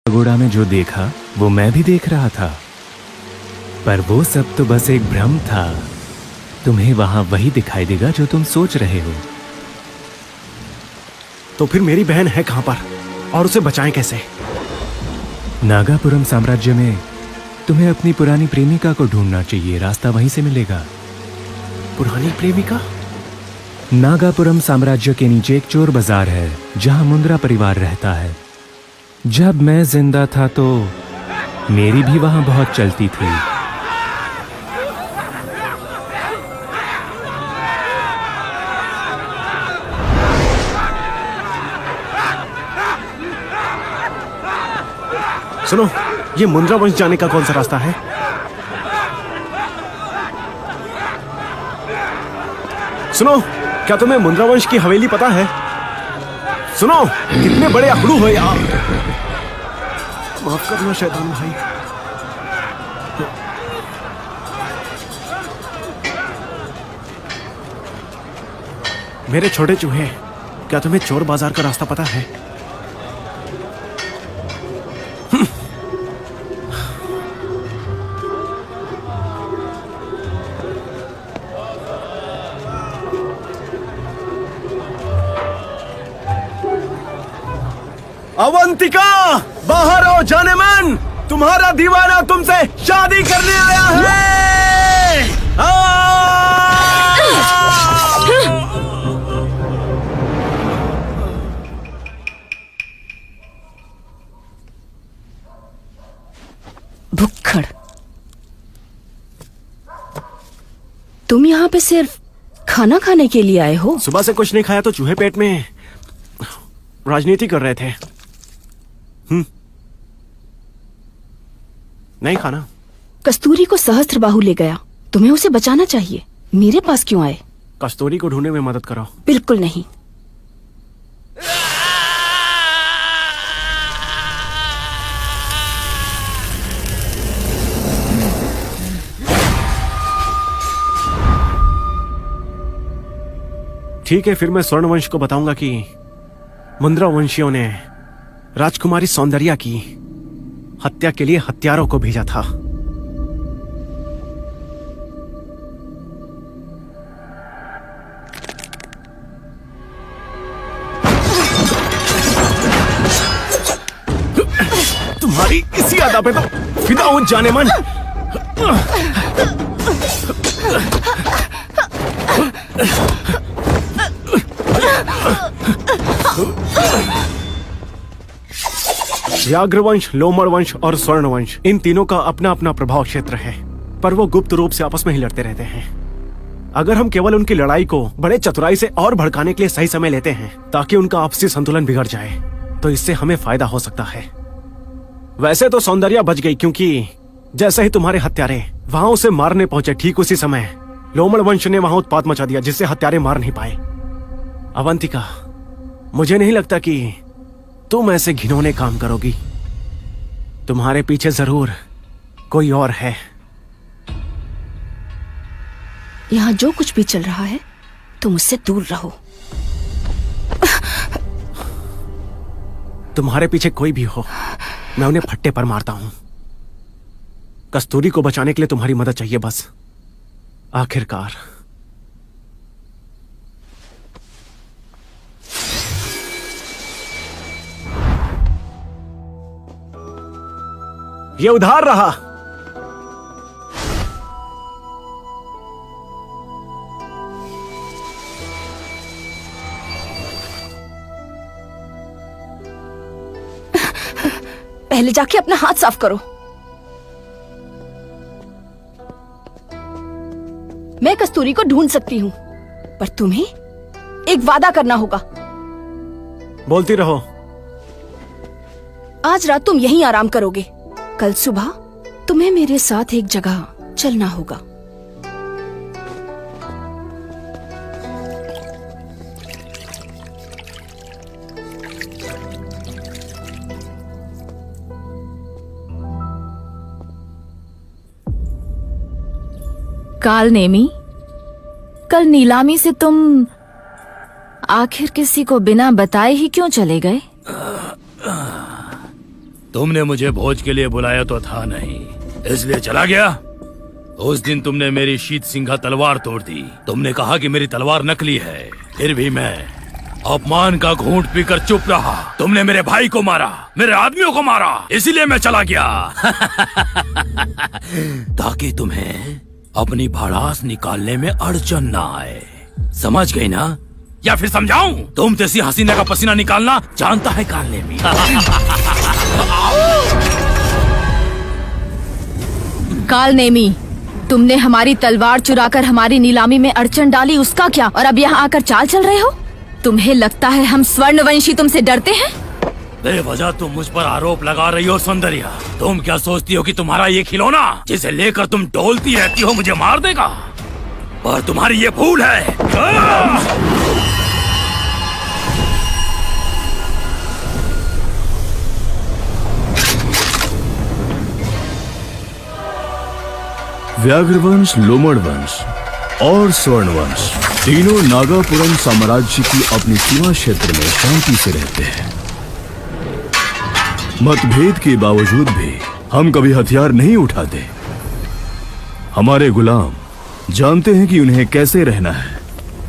Pagoda में जो देखा वो मैं भी देख रहा था, पर वो सब तो बस एक भ्रम था। तुम्हें वहां वही दिखाई देगा जो तुम सोच रहे हो। तो फिर मेरी बहन है कहां पर और उसे बचाएं कैसे? नागापुरम साम्राज्य में तुम्हें अपनी पुरानी प्रेमिका को ढूंढना चाहिए, रास्ता वहीं से मिलेगा। पुरानी प्रेमिका? नागापुरम साम्राज्य के नीचे एक चोर बाजार है जहां मुंद्रा परिवार रहता है। जब मैं जिंदा था तो मेरी भी वहां बहुत चलती थी। सुनो, ये मुंद्रा वंश जाने का कौन सा रास्ता है? सुनो, क्या तुम्हें मुंद्रा वंश की हवेली पता है? सुनो, कितने बड़े अखड़ू हो यार। माफ करना शैतान भाई। मेरे छोटे चूहे, क्या तुम्हें चोर बाजार का रास्ता पता है? अवंतिका, बाहर आओ जाने मन, तुम्हारा दीवाना तुमसे शादी करने आया है। भुक्खड़, तुम यहाँ पे सिर्फ खाना खाने के लिए आए हो? सुबह से कुछ नहीं खाया तो चूहे पेट में राजनीति कर रहे थे। नहीं खाना। कस्तूरी को सहस्त्रबाहु ले गया, तुम्हें उसे बचाना चाहिए। मेरे पास क्यों आए? कस्तूरी को ढूंढने में मदद करो। बिल्कुल नहीं। ठीक है, फिर मैं स्वर्णवंश को बताऊंगा कि मुंद्रा वंशियों ने राजकुमारी सौंदर्या की हत्या के लिए हत्यारों को भेजा था। तुम्हारी इसी अदा पे तो फिदा हूं जाने मन। व्याघ्रवंश, लोमड़ वंश और स्वर्णवंश, इन तीनों का अपना अपना प्रभाव क्षेत्र है, पर वो गुप्त रूप से आपस में ही लड़ते रहते हैं। अगर हम केवल उनकी लड़ाई को बड़े चतुराई से और भड़काने के लिए सही समय लेते हैं ताकि उनका आपसी संतुलन बिगड़ जाए, तो इससे हमें फायदा हो सकता है। वैसे तो सौंदर्या बच गई, क्योंकि जैसे ही तुम्हारे हत्यारे वहां उसे मारने पहुंचे, ठीक उसी समय लोमड़ वंश ने वहां उत्पात मचा दिया, जिससे हत्यारे मार नहीं पाए। अवंतिका, मुझे नहीं लगता कि तुम ऐसे घिनौने काम करोगी। तुम्हारे पीछे जरूर कोई और है। यहाँ जो कुछ भी चल रहा है, तुम उससे दूर रहो। तुम्हारे पीछे कोई भी हो, मैं उन्हें फट्टे पर मारता हूं। कस्तूरी को बचाने के लिए तुम्हारी मदद चाहिए बस। आखिरकार ये उधार रहा। पहले जाके अपना हाथ साफ करो। मैं कस्तूरी को ढूंढ सकती हूँ, पर तुम्हें एक वादा करना होगा। बोलती रहो। आज रात तुम यहीं आराम करोगे। कल सुबह तुम्हें मेरे साथ एक जगह चलना होगा। कालनेमी, कल नीलामी से तुम आखिर किसी को बिना बताए ही क्यों चले गए? तुमने मुझे भोज के लिए बुलाया तो था नहीं, इसलिए चला गया। उस दिन तुमने मेरी शीत सिंघा तलवार तोड़ दी। तुमने कहा कि मेरी तलवार नकली है, फिर भी मैं अपमान का घूंट पीकर चुप रहा। तुमने मेरे भाई को मारा, मेरे आदमियों को मारा, इसीलिए मैं चला गया। ताकि तुम्हें अपनी भड़ास निकालने में अड़चन ना आए। समझ गई ना? या फिर समझाऊं? तुम जैसी हसीना का पसीना निकालना जानता है कालने में। काल नेमी, तुमने हमारी तलवार चुराकर हमारी नीलामी में अड़चन डाली, उसका क्या? और अब यहाँ आकर चाल चल रहे हो? तुम्हें लगता है हम स्वर्णवंशी तुमसे डरते हैं? बेवजह तुम मुझ पर आरोप लगा रही हो सौंदर्या। तुम क्या सोचती हो कि तुम्हारा ये खिलौना जिसे लेकर तुम डोलती रहती हो मुझे मार देगा? पर तुम्हारी ये भूल है। व्याघ्रवंश, लोमड़ वंश और स्वर्णवंश तीनों नागापुरम साम्राज्य की अपनी सीमा क्षेत्र में शांति से रहते हैं। मतभेद के बावजूद भी हम कभी हथियार नहीं उठाते। हमारे गुलाम जानते हैं कि उन्हें कैसे रहना है,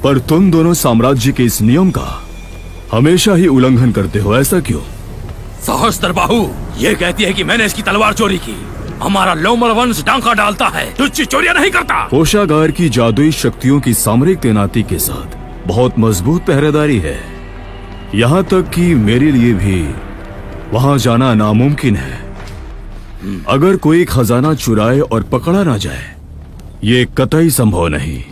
पर तुम दोनों साम्राज्य के इस नियम का हमेशा ही उल्लंघन करते हो। ऐसा क्यों? सहस्त्रबाहु ये कहती है कि मैंने इसकी तलवार चोरी की। हमारा लोमड़ वंश डांका डालता है, तुझसे चोरियां नहीं करता। कोषागार की जादुई शक्तियों की सामरिक तैनाती के साथ बहुत मजबूत पहरेदारी है। यहाँ तक कि मेरे लिए भी वहां जाना नामुमकिन है। अगर कोई खजाना चुराए और पकड़ा ना जाए, ये कतई संभव नहीं।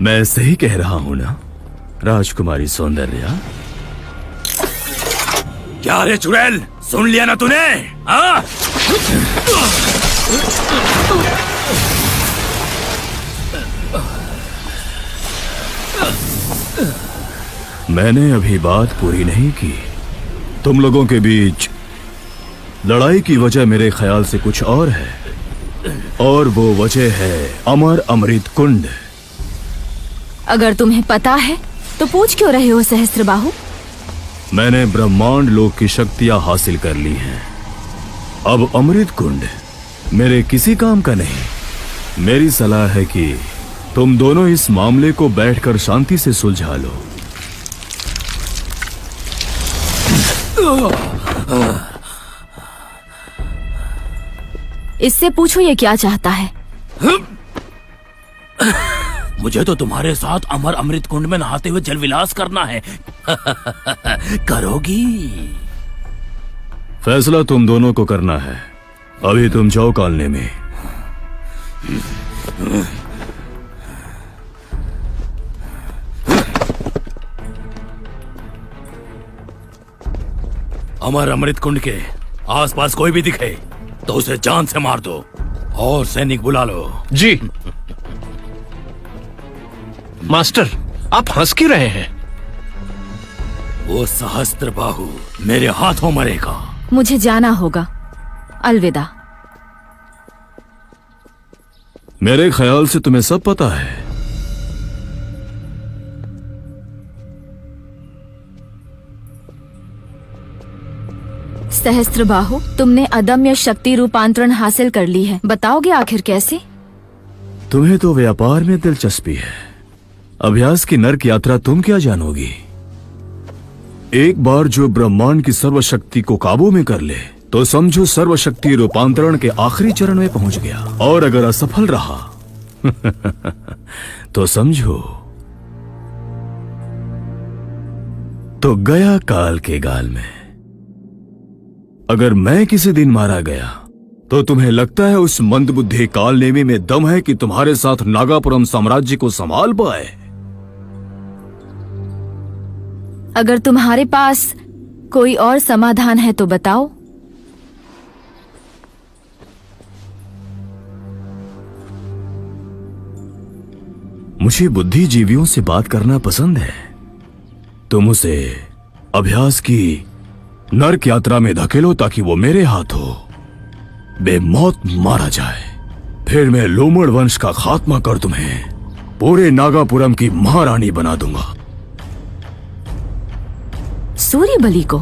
मैं सही कह रहा हूं ना राजकुमारी सौंदर्या? क्या रे चुड़ैल, सुन लिया ना तूने? हाँ? मैंने अभी बात पूरी नहीं की। तुम लोगों के बीच लड़ाई की वजह मेरे ख्याल से कुछ और है, और वो वजह है अमर अमृत कुंड। अगर तुम्हें पता है तो पूछ क्यों रहे हो सहस्त्रबाहु? मैंने ब्रह्मांड लोक की शक्तियां हासिल कर ली हैं। अब अमृत कुंड मेरे किसी काम का नहीं। मेरी सलाह है कि तुम दोनों इस मामले को बैठकर शांति से सुलझा लो। इससे पूछो ये क्या चाहता है। मुझे तो तुम्हारे साथ अमर अमृत कुंड में नहाते हुए जलविलास करना है। करोगी? फैसला तुम दोनों को करना है। अभी तुम जाओ कालने में। अमर अमृत कुंड के आसपास कोई भी दिखे तो उसे जान से मार दो और सैनिक बुला लो। जी मास्टर, आप हंस क्यों रहे हैं? वो सहस्त्रबाहु मेरे हाथों मरेगा। मुझे जाना होगा, अलविदा। मेरे ख्याल से तुम्हें सब पता है। सहस्त्रबाहु, तुमने अदम्य शक्ति रूपांतरण हासिल कर ली है। बताओगे आखिर कैसे? तुम्हें तो व्यापार में दिलचस्पी है, अभ्यास की नर्क यात्रा तुम क्या जानोगी? एक बार जो ब्रह्मांड की सर्वशक्ति को काबू में कर ले तो समझो सर्वशक्ति रूपांतरण के आखिरी चरण में पहुंच गया। और अगर असफल रहा तो समझो तो गया काल के गाल में। अगर मैं किसी दिन मारा गया तो तुम्हें लगता है उस मंदबुद्धि कालनेमी में दम है कि तुम्हारे साथ नागापुरम साम्राज्य को संभाल पाए? अगर तुम्हारे पास कोई और समाधान है तो बताओ। मुझे बुद्धिजीवियों से बात करना पसंद है। तुम उसे अभ्यास की नर्क यात्रा में धकेलो ताकि वो मेरे हाथों बेमौत मारा जाए। फिर मैं लोमड़ वंश का खात्मा कर तुम्हें पूरे नागापुरम की महारानी बना दूंगा। सूर्य बलि को?